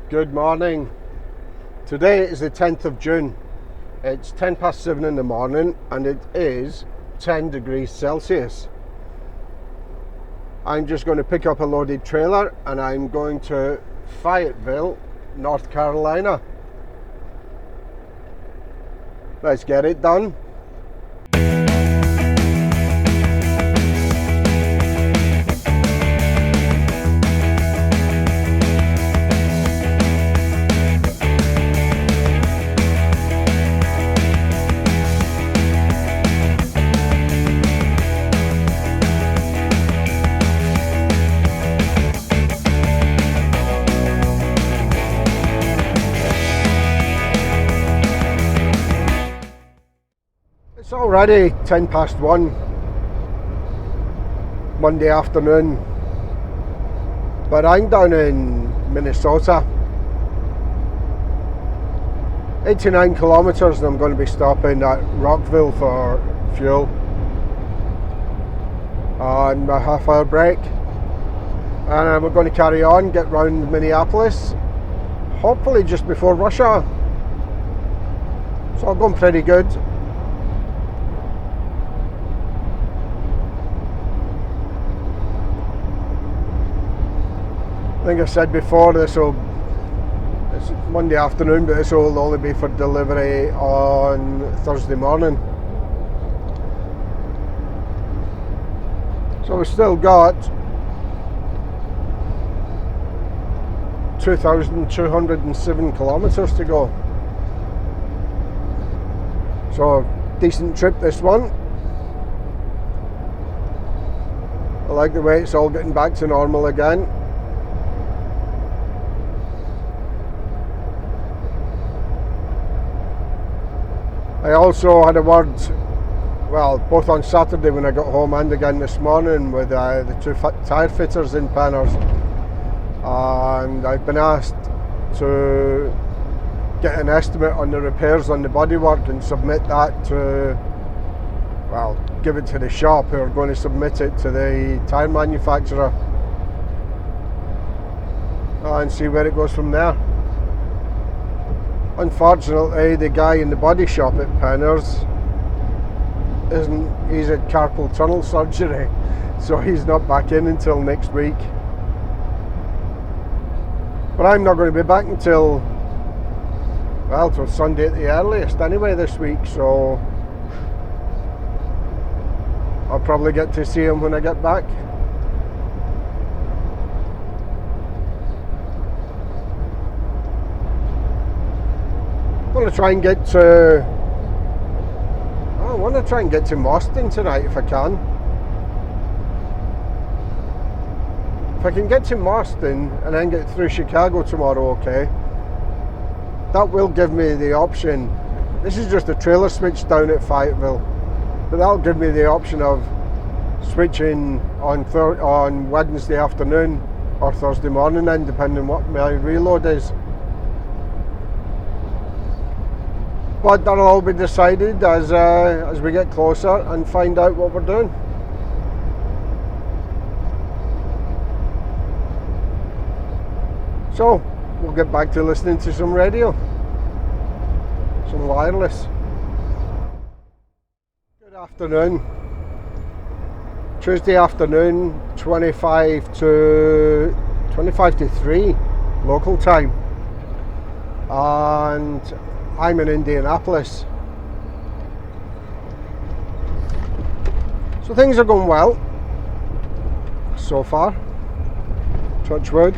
Good morning. Today is the 10th of June. It's 10 past 7 in the morning and it is 10 degrees Celsius. I'm just going to pick up a loaded trailer and I'm going to Fayetteville, North Carolina. Let's get it done. It's already 10 past 1 Monday afternoon, but I'm down in Minnesota, 89 kilometers, and I'm going to be stopping at Rockville for fuel on my half-hour break, and we're going to carry on, get round Minneapolis, hopefully just before rush hour. It's all going pretty good. I think I said before, it's Monday afternoon, but this will only be for delivery on Thursday morning. So we've still got 2,207 kilometres to go. So decent trip this one. I like the way it's all getting back to normal again. I also had a word, well, both on Saturday when I got home and again this morning with the two tyre fitters in Panners, and I've been asked to get an estimate on the repairs on the bodywork and submit that to, well, give it to the shop who are going to submit it to the tyre manufacturer and see where it goes from there. Unfortunately, the guy in the body shop at Penners he's at carpal tunnel surgery, so he's not back in until next week. But I'm not going to be back until Sunday at the earliest anyway this week, so I'll probably get to see him when I get back. I want to try and get to Boston tonight if I can. If I can get to Boston and then get through Chicago tomorrow, okay, that will give me the option. This is just a trailer switch down at Fayetteville, but that'll give me the option of switching on Wednesday afternoon or Thursday morning then, depending on what my reload is. But that'll all be decided as we get closer and find out what we're doing. So we'll get back to listening to some radio, some wireless. Good afternoon. Tuesday afternoon, 25 to 3 local time, and I'm in Indianapolis. So things are going well so far, touch wood,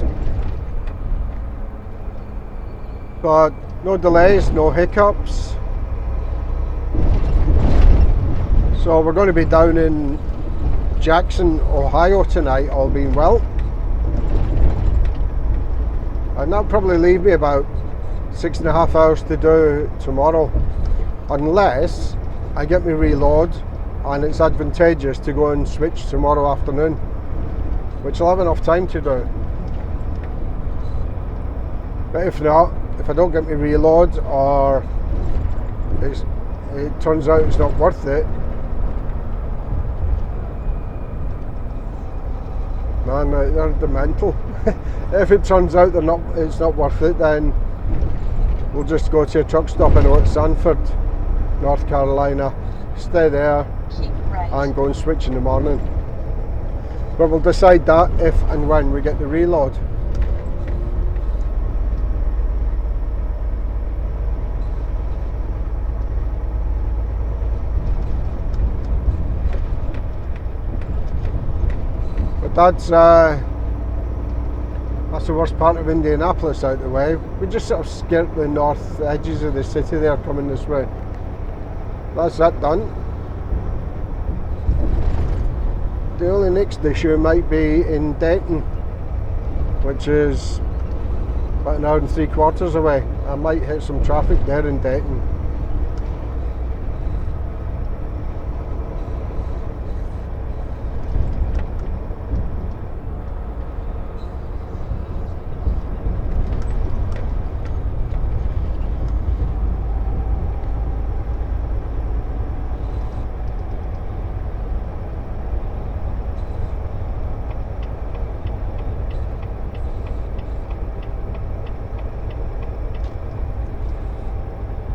but no delays, no hiccups. So we're going to be down in Jackson, Ohio tonight, all being well, and that'll probably leave me about 6.5 hours to do tomorrow, unless I get me reload and it's advantageous to go and switch tomorrow afternoon, which I'll have enough time to do. But if not, if I don't get me reload or it turns out it's not worth it, man, they're mental. If it turns out it's not worth it, then we'll just go to a truck stop in Sanford, North Carolina, stay there, and go and switch in the morning. But we'll decide that if and when we get the reload. But that's the worst part of Indianapolis out the way. We just sort of skirt the north edges of the city there coming this way. That's that done. The only next issue might be in Dayton, which is about an hour and 3/4 away. I might hit some traffic there in Dayton.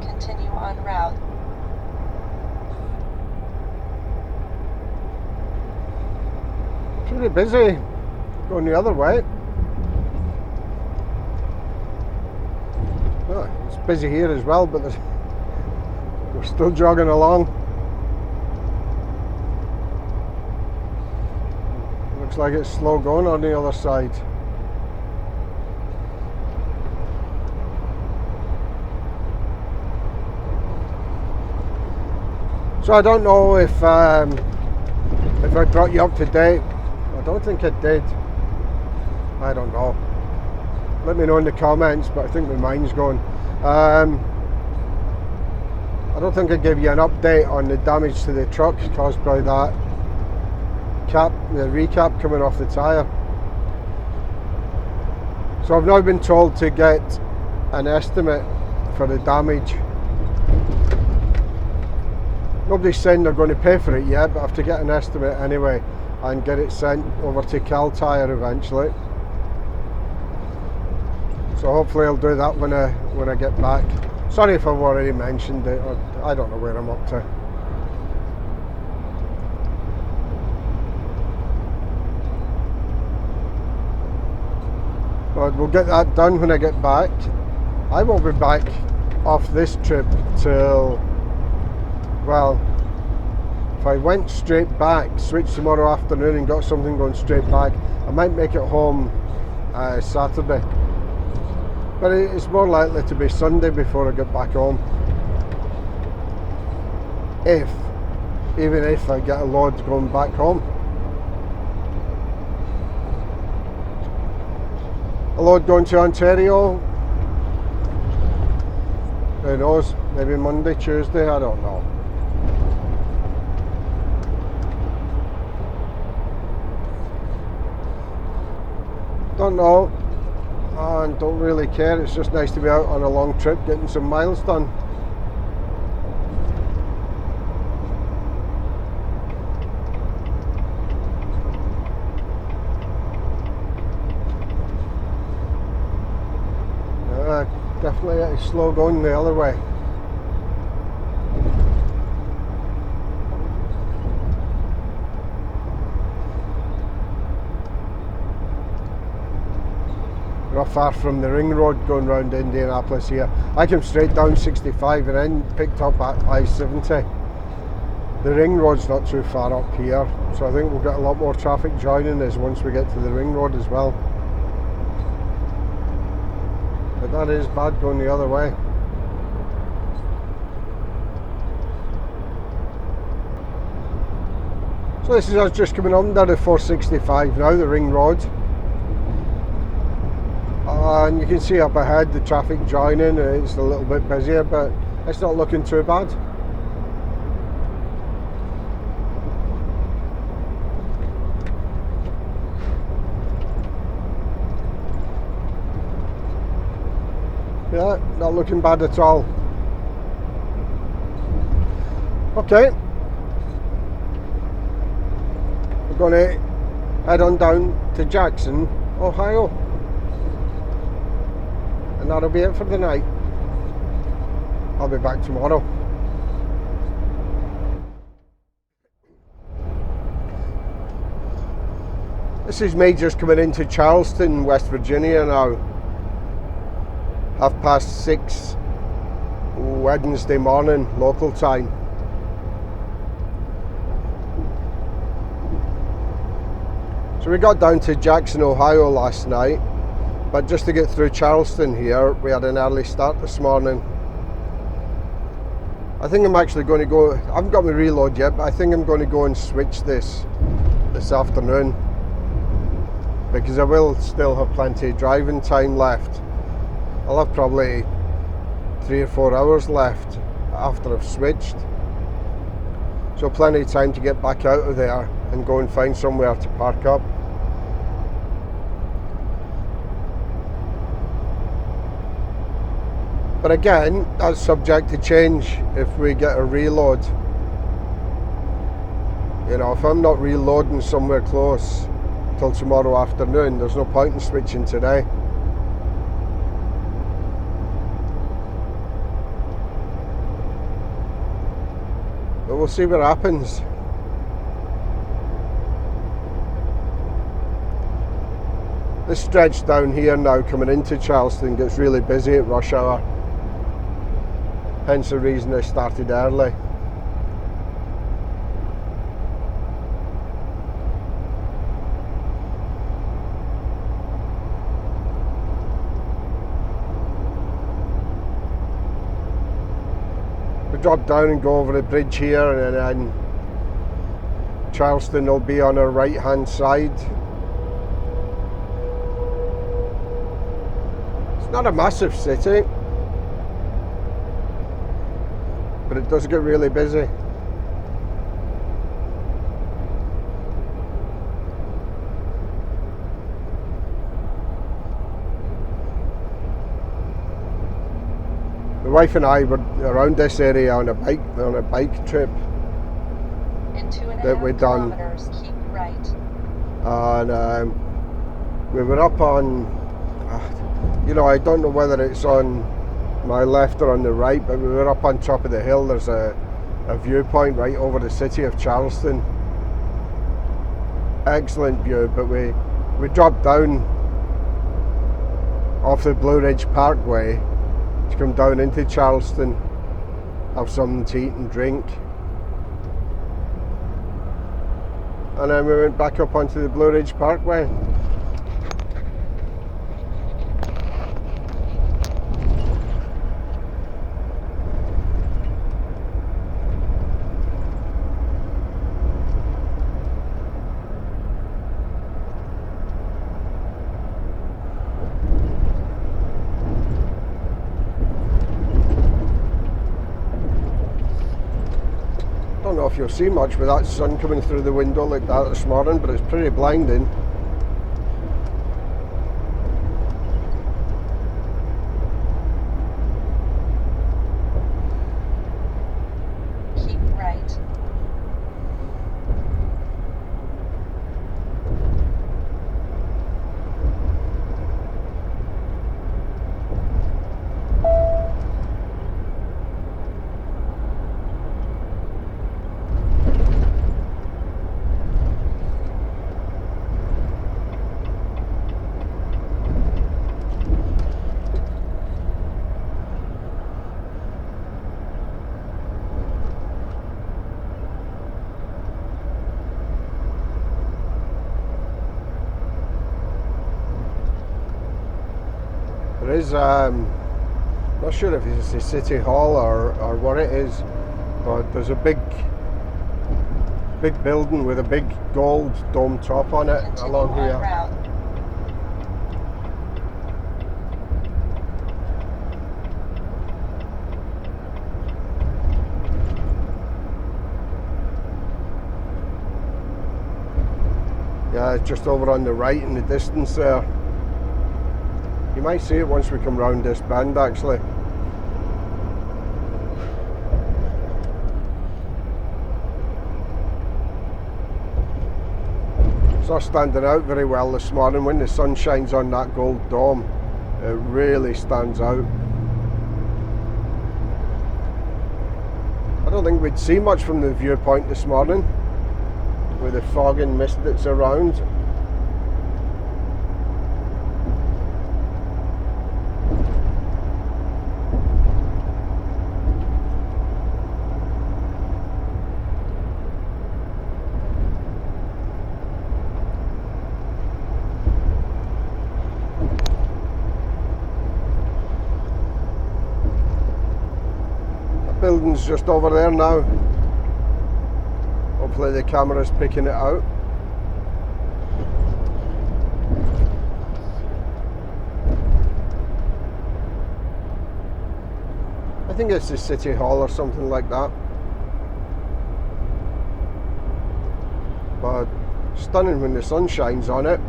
Continue on route. Pretty busy going the other way. Oh, it's busy here as well, but we're still jogging along. Looks like it's slow going on the other side. So I don't know if I brought you up to date. I don't think I did. I don't know. Let me know in the comments, but I think my mind's going. I don't think I gave you an update on the damage to the truck caused by that the recap coming off the tyre. So I've now been told to get an estimate for the damage. Nobody's saying they're going to pay for it yet, but I have to get an estimate anyway and get it sent over to Cal Tire eventually. So hopefully I'll do that when I get back. Sorry if I've already mentioned it, or I don't know where I'm up to. But we'll get that done when I get back. I won't be back off this trip till, well, if I went straight back, switched tomorrow afternoon and got something going straight back, I might make it home Saturday. But it's more likely to be Sunday before I get back home. Even if I get a load going back home. A load going to Ontario, who knows, maybe Monday, Tuesday, I don't know. Don't know, and don't really care. It's just nice to be out on a long trip getting some miles done. Definitely it's slow going the other way. We're not far from the ring road going round Indianapolis here. I came straight down 65 and then picked up at I-70. The ring road's not too far up here, so I think we'll get a lot more traffic joining us once we get to the ring road as well. But that is bad going the other way. So this is us just coming under the 465 now, the ring road. And you can see up ahead the traffic joining. It's a little bit busier, but it's not looking too bad. Yeah, not looking bad at all. Okay. We're going to head on down to Jackson, Ohio, and that'll be it for the night. I'll be back tomorrow. This is me just coming into Charleston, West Virginia now. 6:30 Wednesday morning, local time. So we got down to Jackson, Ohio last night, but just to get through Charleston here, we had an early start this morning. I think I'm actually going to go, I haven't got my reload yet, but I think I'm going to go and switch this afternoon, because I will still have plenty of driving time left. I'll have probably 3 or 4 hours left after I've switched. So plenty of time to get back out of there and go and find somewhere to park up. But again, that's subject to change if we get a reload. You know, if I'm not reloading somewhere close till tomorrow afternoon, there's no point in switching today. But we'll see what happens. This stretch down here now coming into Charleston gets really busy at rush hour. Hence the reason I started early. We drop down and go over the bridge here, and then Charleston will be on our right hand side. It's not a massive city, but it does get really busy. My wife and I were around this area on a bike trip that we'd done, keep right. and we were up on, you know, I don't know whether it's on my left or on the right, but we were up on top of the hill. There's a viewpoint right over the city of Charleston. Excellent view, but we dropped down off the Blue Ridge Parkway to come down into Charleston, have something to eat and drink, and then we went back up onto the Blue Ridge Parkway. I don't know if you'll see much with that sun coming through the window like that this morning, but it's pretty blinding. Keep right. There is, not sure if it's the City Hall or what it is, but there's a big building with a big gold dome top on it along here. Yeah, it's just over on the right in the distance there. You might see it once we come round this bend actually. It's not standing out very well this morning. When the sun shines on that gold dome, it really stands out. I don't think we'd see much from the viewpoint this morning with the fog and mist that's around. Building's just over there now. Hopefully the camera's picking it out. I think it's the City Hall or something like that. But stunning when the sun shines on it.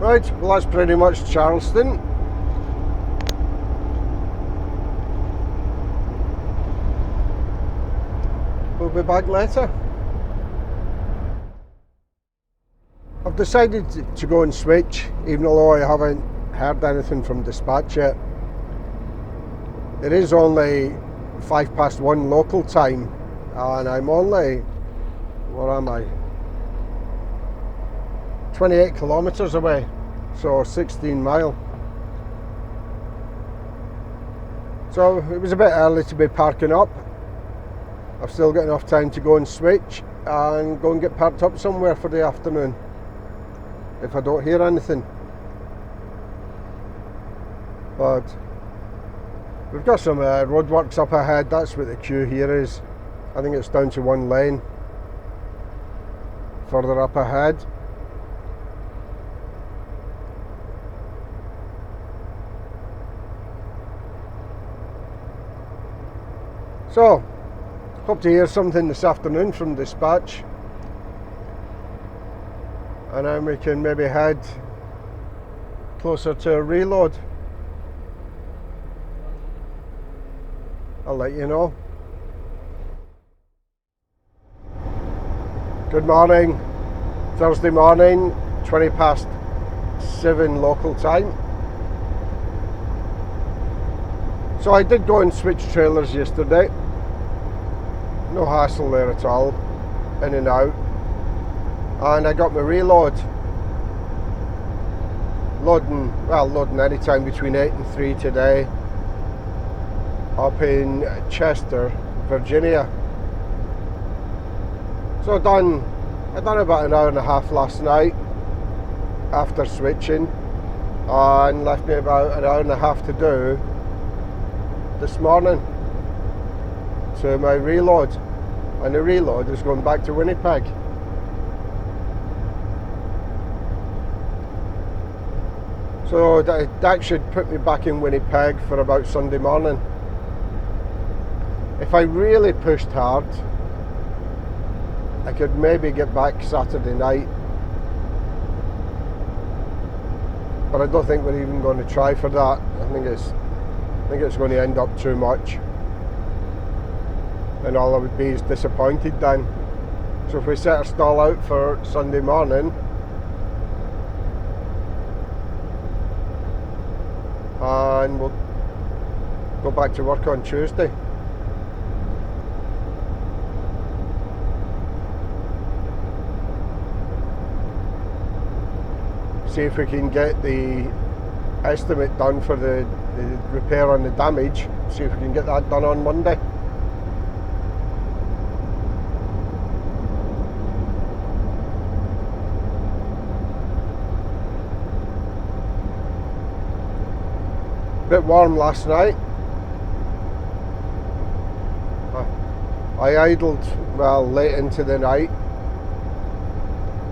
Right, well that's pretty much Charleston. We'll be back later. I've decided to go and switch, even though I haven't heard anything from dispatch yet. It is only 1:05 local time, and I'm only, where am I? 28 kilometres away, so 16 mile. So it was a bit early to be parking up. I've still got enough time to go and switch and go and get parked up somewhere for the afternoon if I don't hear anything. But we've got some roadworks up ahead. That's what the queue here is. I think it's down to one lane further up ahead. So, hope to hear something this afternoon from dispatch, and then we can maybe head closer to a reload. I'll let you know. Good morning, Thursday morning, 7:20 local time. So I did go and switch trailers yesterday. No hassle there at all, in and out. And I got my reload. Loading any time between 8 and 3 today, up in Chester, Virginia. So I done about an hour and a half last night after switching, and left me about an hour and a half to do this morning to my reload, and the reload is going back to Winnipeg. So that should put me back in Winnipeg for about Sunday morning. If I really pushed hard, I could maybe get back Saturday night, but I don't think we're even going to try for that. I think it's going to end up too much, and all I would be is disappointed then. So if we set our stall out for Sunday morning, and we'll go back to work on Tuesday. See if we can get the estimate done for the repair on the damage. See if we can get that done on Monday. Bit warm last night. I idled late into the night,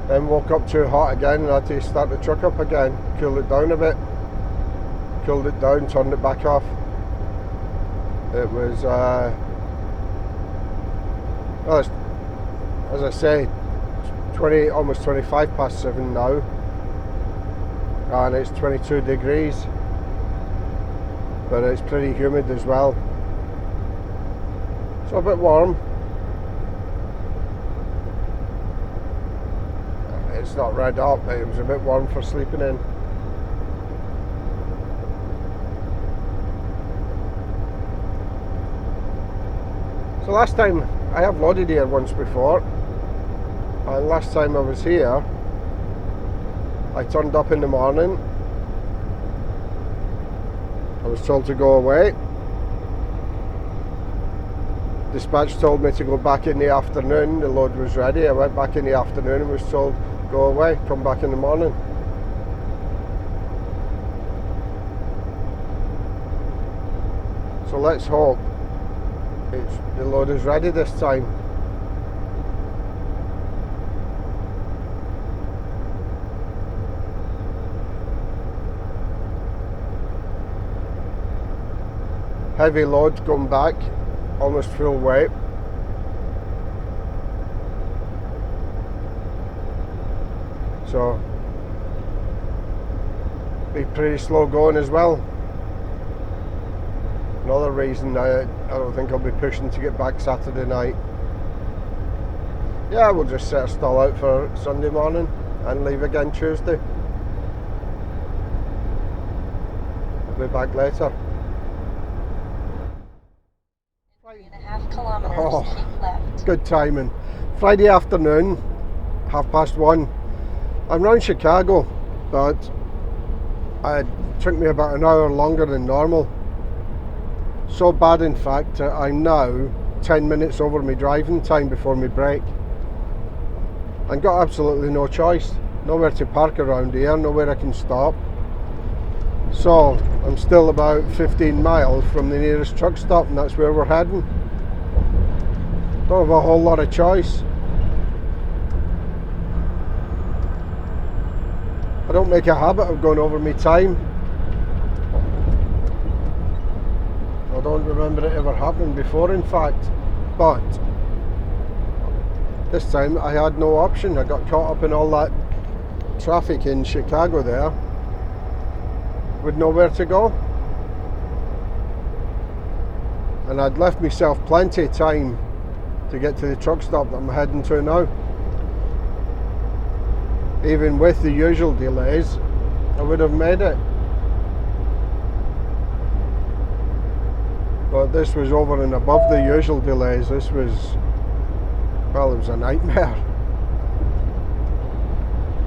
then woke up too hot again and had to start the truck up again, cool it down a bit, cooled it down, turned it back off. It was as I say, almost 7:25 now, and it's 22 degrees. but it's pretty humid as well. So a bit warm. It's not red hot, but it was a bit warm for sleeping in. So last time, I have loaded here once before, and last time I was here, I turned up in the morning. I was told to go away. Dispatch told me to go back in the afternoon. The load was ready. I went back in the afternoon and was told, go away, come back in the morning. So let's hope the load is ready this time. Heavy load going back, almost full weight. So be pretty slow going as well. Another reason I don't think I'll be pushing to get back Saturday night. Yeah, we'll just set a stall out for Sunday morning and leave again Tuesday. I'll be back later. 3.5 kilometers, Oh, keep left. good timing. Friday afternoon, 1:30. I'm round Chicago, but it took me about an hour longer than normal. So bad, in fact, I'm now 10 minutes over my driving time before my break. I've got absolutely no choice. Nowhere to park around here, nowhere I can stop. So I'm still about 15 miles from the nearest truck stop, and that's where we're heading. Don't have a whole lot of choice. I don't make a habit of going over my time. I don't remember it ever happening before, in fact, but this time I had no option. I got caught up in all that traffic in Chicago there with nowhere to go, and I'd left myself plenty of time to get to the truck stop that I'm heading to now. Even with the usual delays, I would have made it. But this was over and above the usual delays. This was, well, it was a nightmare.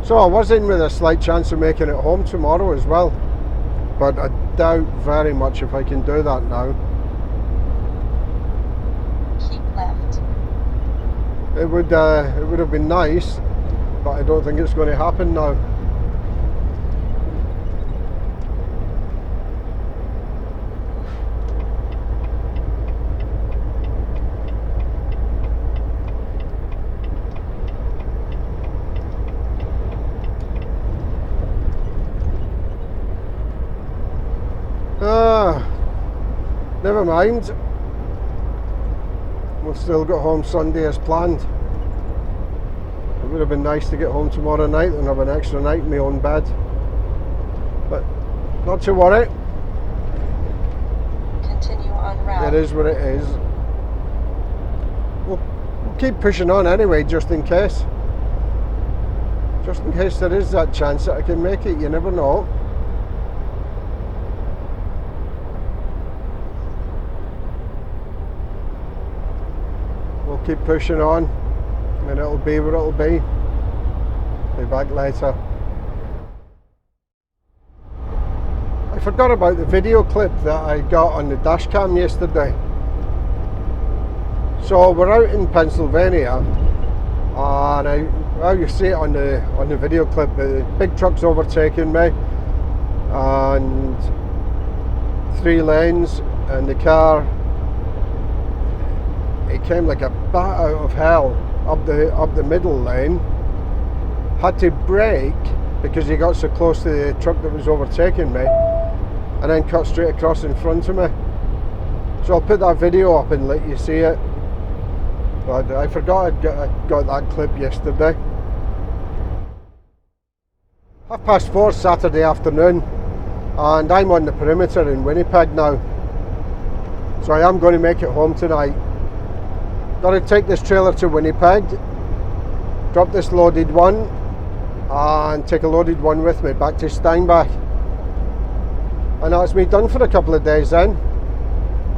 So I was in with a slight chance of making it home tomorrow as well, but I doubt very much if I can do that now. Keep left. It would have been nice, but I don't think it's going to happen now. Never mind. We'll still get home Sunday as planned. It would have been nice to get home tomorrow night and have an extra night in my own bed. But not to worry. Continue on route. It is what it is. We'll keep pushing on anyway, just in case. Just in case there is that chance that I can make it. You never know. Keep pushing on, and it'll be what it'll be. Be back later. I forgot about the video clip that I got on the dash cam yesterday. So we're out in Pennsylvania, and well, you see it on the video clip. The big truck's overtaking me, and 3 lanes, and the car, it came like a bat out of hell up the middle lane. Had to brake because he got so close to the truck that was overtaking me, and then cut straight across in front of me. So I'll put that video up and let you see it. But I forgot I got that clip yesterday. 4:30 Saturday afternoon. and I'm on the perimeter in Winnipeg now, so I am going to make it home tonight. Got to take this trailer to Winnipeg, drop this loaded one, and take a loaded one with me back to Steinbach, and that's me done for a couple of days. Then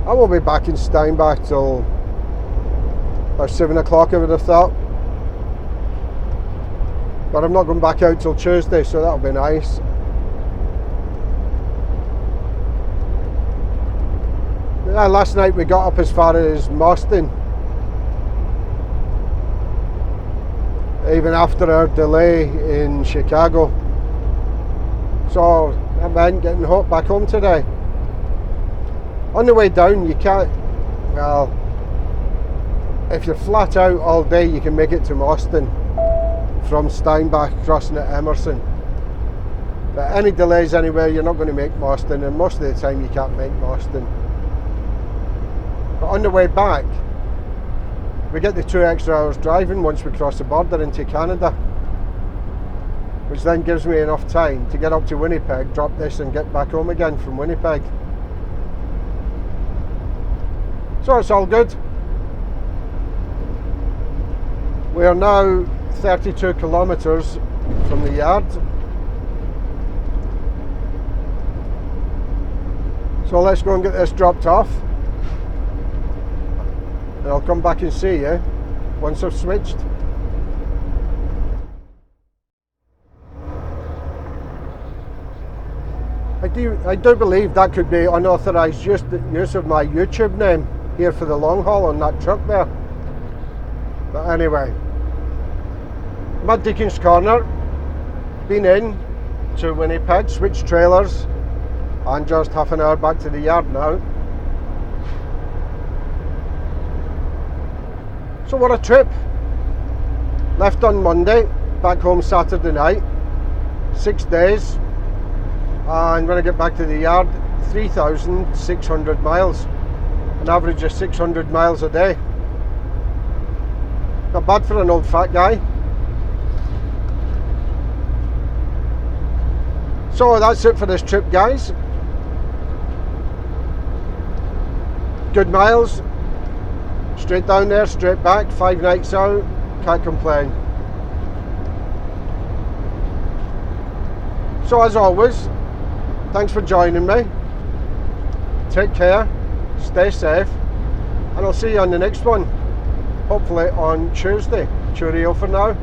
I won't be back in Steinbach till about 7 o'clock, I would have thought, but I'm not going back out till Tuesday, so that'll be nice. Yeah, last night we got up as far as Boston, even after our delay in Chicago, so that meant getting back home today. On the way down, you can't, well, if you're flat out all day, you can make it to Boston from Steinbach, crossing at Emerson. But any delays anywhere, you're not going to make Boston, and most of the time you can't make Boston. But on the way back, we get the 2 extra hours driving once we cross the border into Canada, which then gives me enough time to get up to Winnipeg, drop this, and get back home again from Winnipeg. So it's all good. We are now 32 kilometres from the yard. So let's go and get this dropped off, and I'll come back and see you once I've switched. I do believe that could be unauthorised use of my YouTube name here for the long haul on that truck there. But anyway, Mad Deacon's Corner, been in to Winnipeg, switched trailers, and just half an hour back to the yard now. So what a trip. Left on Monday, back home Saturday night, 6 days, and when I get back to the yard, 3,600 miles, an average of 600 miles a day. Not bad for an old fat guy. So that's it for this trip, guys. Good miles, straight down there, straight back, 5 nights out, can't complain. So as always, thanks for joining me. Take care, stay safe, and I'll see you on the next one, hopefully on Tuesday. Cheerio for now.